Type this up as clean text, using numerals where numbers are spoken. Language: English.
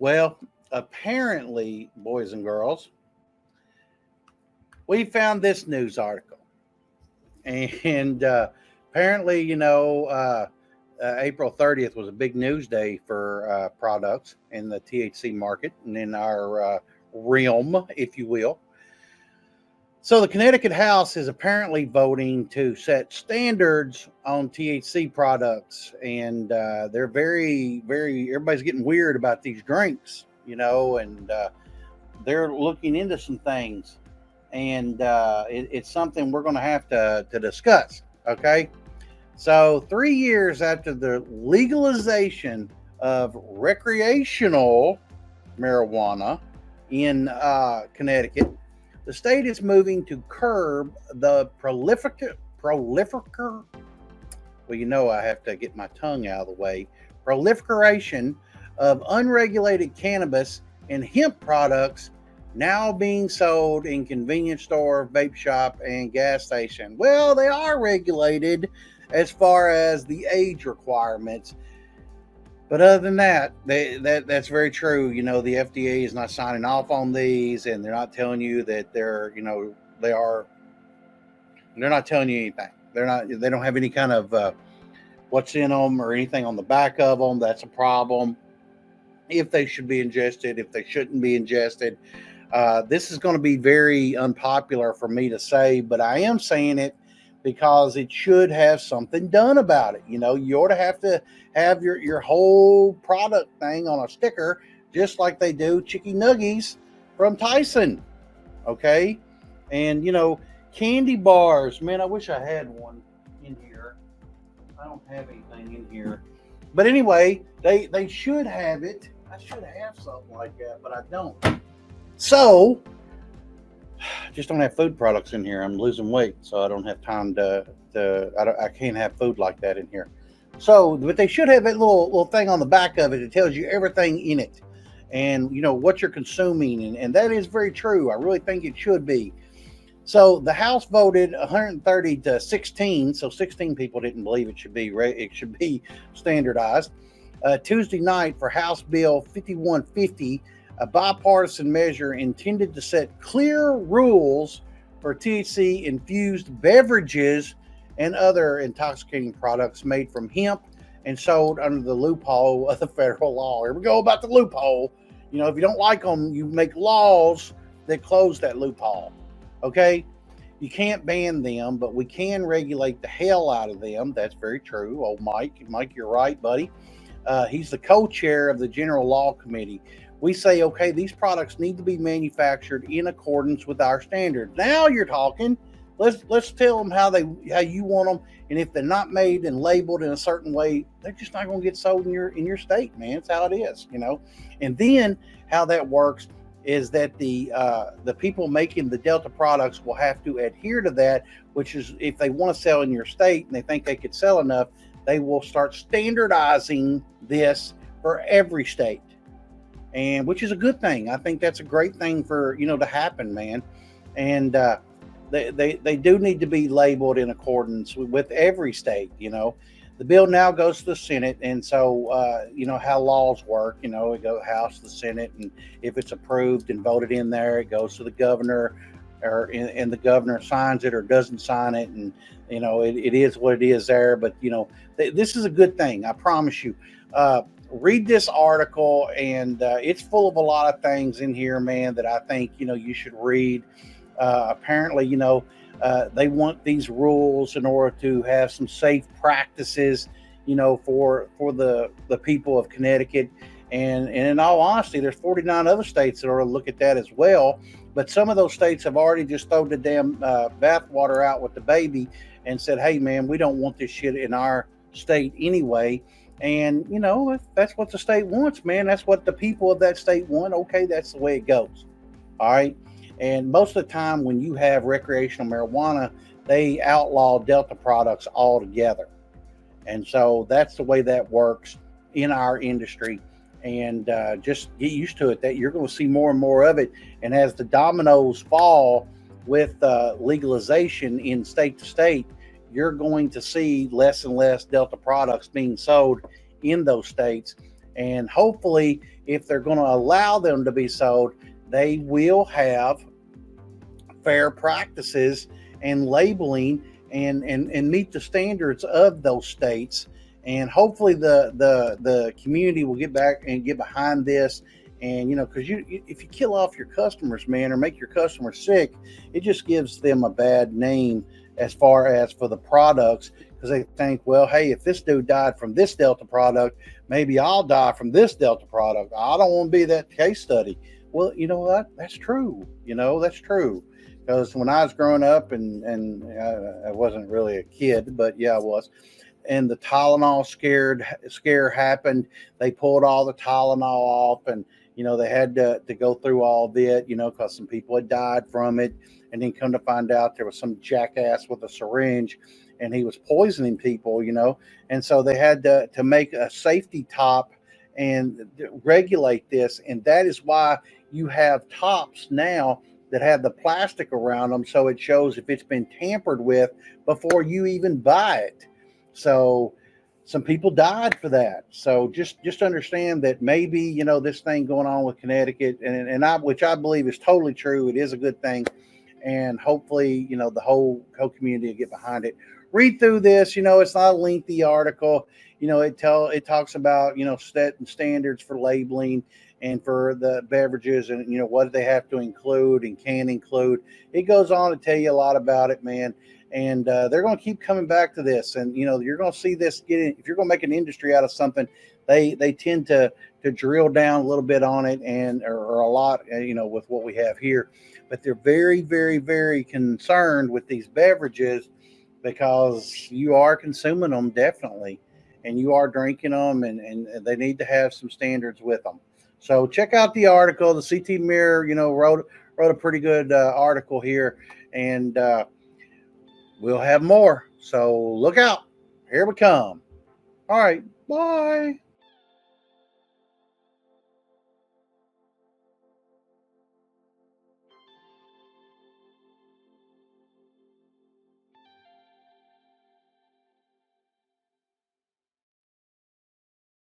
Well, apparently, boys and girls, we found this news article. And apparently, April 30th was a big news day for products in the THC market and in our realm, if you will. So the Connecticut House is apparently voting to set standards on THC products, and they're everybody's getting weird about these drinks, and they're looking into some things, and it's something we're going to have to discuss. Okay, so 3 years after the legalization of recreational marijuana in Connecticut, the state is moving to curb the I have to get my tongue out of the way, proliferation of unregulated cannabis and hemp products now being sold in convenience store, vape shop, and gas station. Well, they are regulated as far as the age requirements. But other than that, that's very true. The FDA is not signing off on these, and they're not telling you that they're not telling you anything. They don't have any kind of what's in them or anything on the back of them. That's a problem. If they should be ingested, if they shouldn't be ingested. This is going to be very unpopular for me to say, but I am saying it because it should have something done about it. You ought to have your whole product thing on a sticker, just like they do Chicky Nuggies from Tyson. Okay. And, candy bars, man, I wish I had one in here. I don't have anything in here, but anyway, they should have it. I should have something like that, but I don't. So just don't have food products in here. I'm losing weight, so I don't have time I can't have food like that in here. So, but they should have that little thing on the back of it that tells you everything in it and, what you're consuming. And that is very true. I really think it should be. So the House voted 130 to 16. So 16 people didn't believe it should be standardized. Tuesday night for House Bill 5150, a bipartisan measure intended to set clear rules for THC-infused beverages and other intoxicating products made from hemp and sold under the loophole of the federal law. Here we go about the loophole. If you don't like them, you make laws that close that loophole. Okay? You can't ban them, but we can regulate the hell out of them. That's very true. Oh, Mike, you're right, buddy. He's the co-chair of the General Law Committee. We say, okay, these products need to be manufactured in accordance with our standards. Now you're talking. Let's tell them how you want them, and if they're not made and labeled in a certain way, they're just not going to get sold in your state, man. It's how it is, And then how that works is that the people making the Delta products will have to adhere to that, which is if they want to sell in your state and they think they could sell enough, they will start standardizing this for every state. And which is a good thing. I think that's a great thing for, to happen, man. And they do need to be labeled in accordance with every state, The bill now goes to the Senate. And so, how laws work, it goes House to the Senate. And if it's approved and voted in there, it goes to the governor and the governor signs it or doesn't sign it. And, it is what it is there. But, this is a good thing. I promise you. Read this article, and it's full of a lot of things in here, man, that I think, you should read. Apparently, they want these rules in order to have some safe practices, for the people of Connecticut. And in all honesty, there's 49 other states that are going to look at that as well. But some of those states have already just thrown the damn bathwater out with the baby and said, hey, man, we don't want this shit in our state anyway. And, if that's what the state wants, man, that's what the people of that state want. Okay, that's the way it goes. All right. And most of the time when you have recreational marijuana, they outlaw Delta products altogether. And so that's the way that works in our industry. And just get used to it, that you're going to see more and more of it. And as the dominoes fall with legalization in state to state, you're going to see less and less Delta products being sold in those states. And hopefully, if they're going to allow them to be sold, they will have fair practices and labeling and meet the standards of those states. And hopefully the community will get back and get behind this. And because if you kill off your customers, man, or make your customers sick, it just gives them a bad name as far as for the products, because they think, well, hey, if this dude died from this Delta product, maybe I'll die from this Delta product. I don't want to be that case study. Well, you know what? That's true. That's true. Because when I was growing up, and I wasn't really a kid, but yeah, I was. And the Tylenol scare happened. They pulled all the Tylenol off, and they had to go through all of it, because some people had died from it. And then come to find out there was some jackass with a syringe, and he was poisoning people, And so they had to make a safety top and regulate this, and that is why you have tops now that have the plastic around them, so it shows if it's been tampered with before you even buy it. So some people died for that. So just understand that maybe this thing going on with Connecticut, and which I believe is totally true. It is a good thing, and hopefully the whole community will get behind it. Read through this. It's not a lengthy article. It talks about setting standards for labeling and for the beverages, and what they have to include and can include. It goes on to tell you a lot about it, man. And they're going to keep coming back to this, and you're going to see this getting. If you're going to make an industry out of something, they tend to drill down a little bit on it, or a lot, with what we have here. But they're very, very, very concerned with these beverages, because you are consuming them, definitely, and you are drinking them, and they need to have some standards with them. So check out the article. The CT Mirror, wrote a pretty good article here, and we'll have more. So look out. Here we come. All right. Bye.